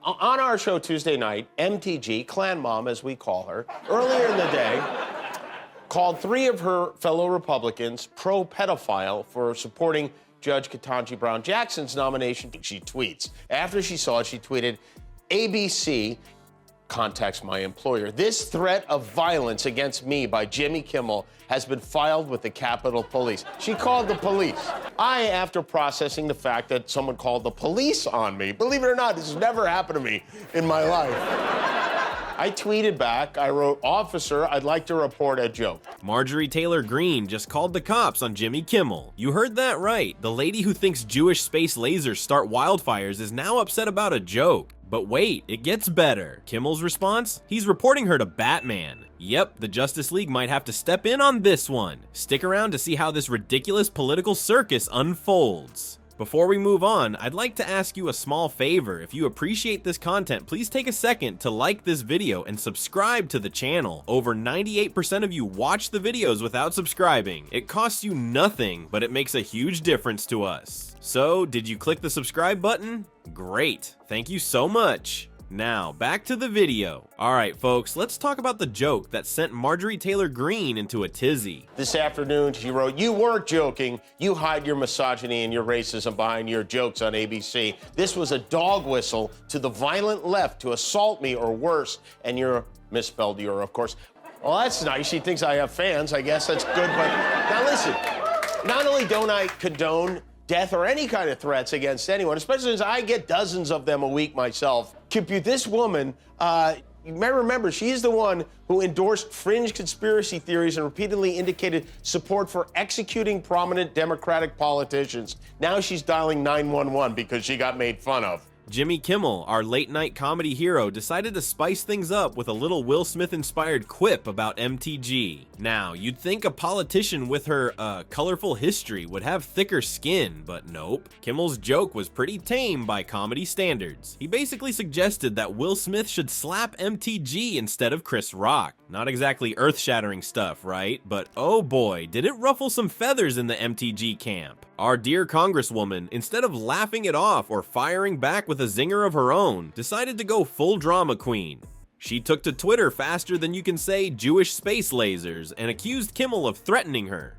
On our show Tuesday night, MTG, Clan Mom as we call her, earlier in the day, called 3 of her fellow Republicans pro-pedophile for supporting Judge Ketanji Brown Jackson's nomination. She tweets. After she saw it, she tweeted, ABC contacts my employer. This threat of violence against me by Jimmy Kimmel has been filed with the Capitol Police. She called the police. After processing the fact that someone called the police on me, believe it or not, this has never happened to me in my life. I tweeted back, I wrote, "Officer, I'd like to report a joke." Marjorie Taylor Greene just called the cops on Jimmy Kimmel. You heard that right. The lady who thinks Jewish space lasers start wildfires is now upset about a joke. But wait, it gets better. Kimmel's response? He's reporting her to Batman. Yep, the Justice League might have to step in on this one. Stick around to see how this ridiculous political circus unfolds. Before we move on, I'd like to ask you a small favor. If you appreciate this content, please take a second to like this video and subscribe to the channel. Over 98% of you watch the videos without subscribing. It costs you nothing, but it makes a huge difference to us. So, did you click the subscribe button? Great, thank you so much. Now, back to the video. Alright folks, let's talk about the joke that sent Marjorie Taylor Greene into a tizzy. This afternoon, she wrote, "You weren't joking. You hide your misogyny and your racism behind your jokes on ABC. This was a dog whistle to the violent left to assault me or worse." And you're misspelled "you're," of course. Well, that's nice. She thinks I have fans. I guess that's good. But now listen, not only don't I condone death or any kind of threats against anyone, especially as I get dozens of them a week myself. This woman, you may remember, she's the one who endorsed fringe conspiracy theories and repeatedly indicated support for executing prominent Democratic politicians. Now she's dialing 911 because she got made fun of. Jimmy Kimmel, our late-night comedy hero, decided to spice things up with a little Will Smith-inspired quip about MTG. Now, you'd think a politician with her, colorful history would have thicker skin, but nope. Kimmel's joke was pretty tame by comedy standards. He basically suggested that Will Smith should slap MTG instead of Chris Rock. Not exactly earth-shattering stuff, right? But oh boy, did it ruffle some feathers in the MTG camp. Our dear Congresswoman, instead of laughing it off or firing back with a zinger of her own, decided to go full drama queen. She took to Twitter faster than you can say Jewish space lasers and accused Kimmel of threatening her.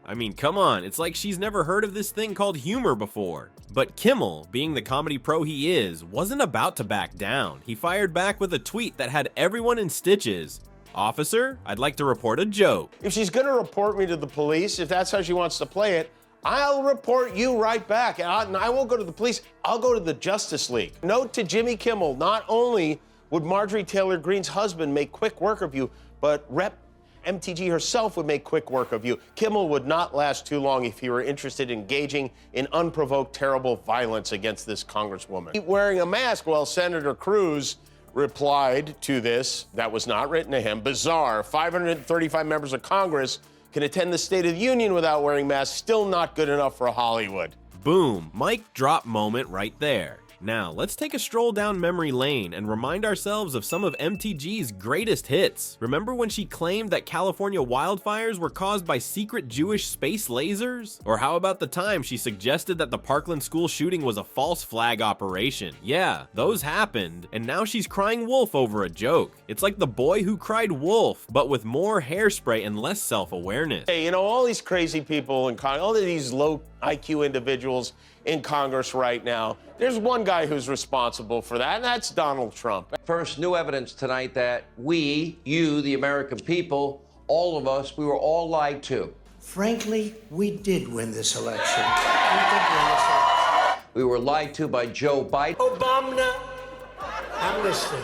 I mean, come on, it's like she's never heard of this thing called humor before. But Kimmel, being the comedy pro he is, wasn't about to back down. He fired back with a tweet that had everyone in stitches. "Officer, I'd like to report a joke." If she's gonna report me to the police, if that's how she wants to play it, I'll report you right back. And I won't go to the police, I'll go to the Justice League. Note to Jimmy Kimmel, not only would Marjorie Taylor Greene's husband make quick work of you, but Rep. MTG herself would make quick work of you. Kimmel would not last too long if he were interested in engaging in unprovoked, terrible violence against this Congresswoman. Wearing a mask while Senator Cruz replied to this, that was not written to him, bizarre, 535 members of Congress can attend the State of the Union without wearing masks, still not good enough for Hollywood. Boom, mic drop moment right there. Now, let's take a stroll down memory lane and remind ourselves of some of MTG's greatest hits. Remember when she claimed that California wildfires were caused by secret Jewish space lasers? Or how about the time she suggested that the Parkland school shooting was a false flag operation? Yeah, those happened, and now she's crying wolf over a joke. It's like The Boy Who Cried Wolf, but with more hairspray and less self-awareness. Hey, you know, all these crazy people in Congress, all of these low IQ individuals in Congress right now, there's one guy who's responsible for that, and that's Donald Trump. First, new evidence tonight that we, you, the American people, all of us, we were all lied to. Frankly, we did win this election. We did win this election. We were lied to by Joe Biden. Obama, amnesty.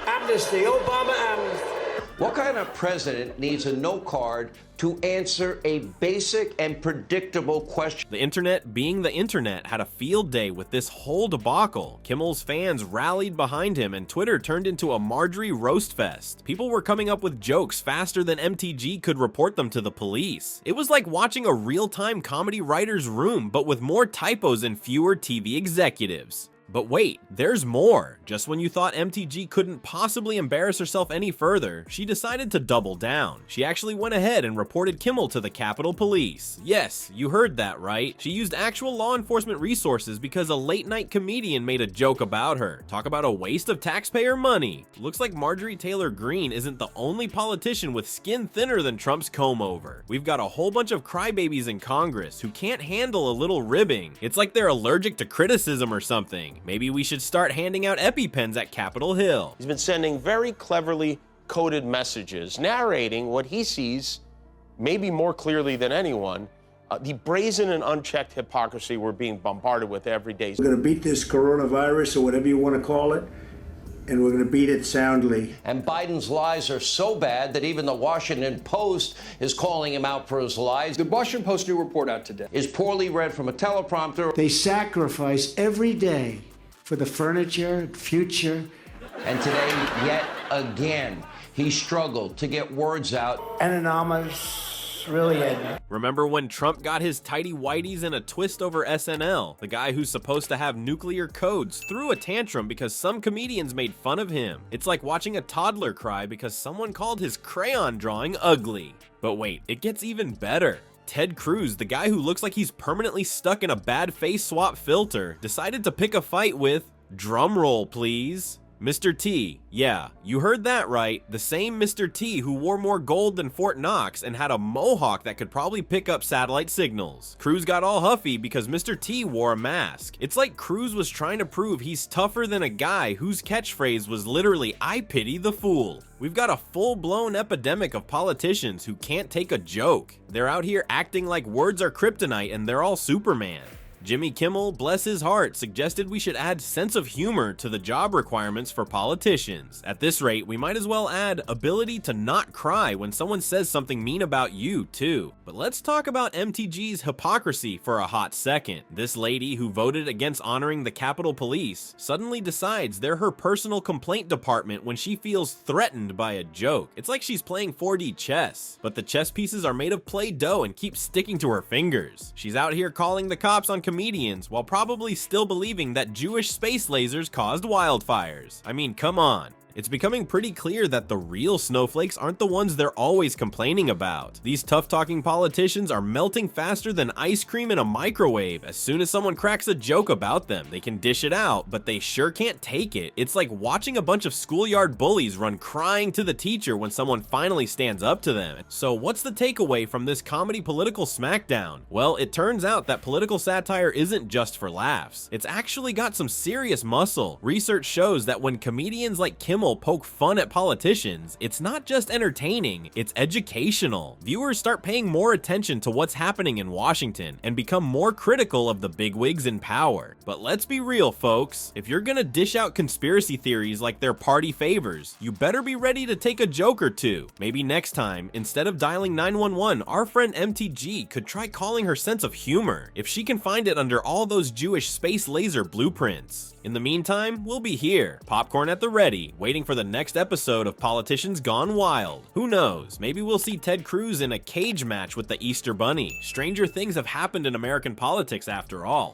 Amnesty, Obama, amnesty. What kind of president needs a no card to answer a basic and predictable question? The internet, being the internet, had a field day with this whole debacle. Kimmel's fans rallied behind him and Twitter turned into a Marjorie roast fest. People were coming up with jokes faster than MTG could report them to the police. It was like watching a real-time comedy writer's room, but with more typos and fewer TV executives. But wait, there's more. Just when you thought MTG couldn't possibly embarrass herself any further, she decided to double down. She actually went ahead and reported Kimmel to the Capitol Police. Yes, you heard that right. She used actual law enforcement resources because a late-night comedian made a joke about her. Talk about a waste of taxpayer money. Looks like Marjorie Taylor Greene isn't the only politician with skin thinner than Trump's comb-over. We've got a whole bunch of crybabies in Congress who can't handle a little ribbing. It's like they're allergic to criticism or something. Maybe we should start handing out EpiPens at Capitol Hill. He's been sending very cleverly coded messages, narrating what he sees, maybe more clearly than anyone, the brazen and unchecked hypocrisy we're being bombarded with every day. We're going to beat this coronavirus, or whatever you want to call it, and we're going to beat it soundly. And Biden's lies are so bad that even the Washington Post is calling him out for his lies. The Washington Post new report out today Is poorly read from a teleprompter. They sacrifice every day for the furniture, future. And today, yet again, he struggled to get words out. Anonymous, really, Ed. Remember when Trump got his tighty whities in a twist over SNL? The guy who's supposed to have nuclear codes threw a tantrum because some comedians made fun of him. It's like watching a toddler cry because someone called his crayon drawing ugly. But wait, it gets even better. Ted Cruz, the guy who looks like he's permanently stuck in a bad face swap filter, decided to pick a fight with, drumroll please, Mr. T. Yeah, you heard that right. The same Mr. T who wore more gold than Fort Knox and had a mohawk that could probably pick up satellite signals. Cruz got all huffy because Mr. T wore a mask. It's like Cruz was trying to prove he's tougher than a guy whose catchphrase was literally, "I pity the fool." We've got a full-blown epidemic of politicians who can't take a joke. They're out here acting like words are kryptonite and they're all Superman. Jimmy Kimmel, bless his heart, suggested we should add sense of humor to the job requirements for politicians. At this rate, we might as well add ability to not cry when someone says something mean about you, too. But let's talk about MTG's hypocrisy for a hot second. This lady who voted against honoring the Capitol Police suddenly decides they're her personal complaint department when she feels threatened by a joke. It's like she's playing 4D chess, but the chess pieces are made of Play-Doh and keep sticking to her fingers. She's out here calling the cops on comedians while probably still believing that Jewish space lasers caused wildfires. I mean, come on. It's becoming pretty clear that the real snowflakes aren't the ones they're always complaining about. These tough-talking politicians are melting faster than ice cream in a microwave as soon as someone cracks a joke about them. They can dish it out, but they sure can't take it. It's like watching a bunch of schoolyard bullies run crying to the teacher when someone finally stands up to them. So what's the takeaway from this comedy political smackdown? Well, it turns out that political satire isn't just for laughs. It's actually got some serious muscle. Research shows that when comedians like Kimmel poke fun at politicians, it's not just entertaining, it's educational. Viewers start paying more attention to what's happening in Washington and become more critical of the bigwigs in power. But let's be real, folks. If you're gonna dish out conspiracy theories like they're party favors, you better be ready to take a joke or two. Maybe next time, instead of dialing 911, our friend MTG could try calling her sense of humor, if she can find it under all those Jewish space laser blueprints. In the meantime, we'll be here, popcorn at the ready, waiting for the next episode of Politicians Gone Wild. Who knows, maybe we'll see Ted Cruz in a cage match with the Easter Bunny. Stranger things have happened in American politics after all.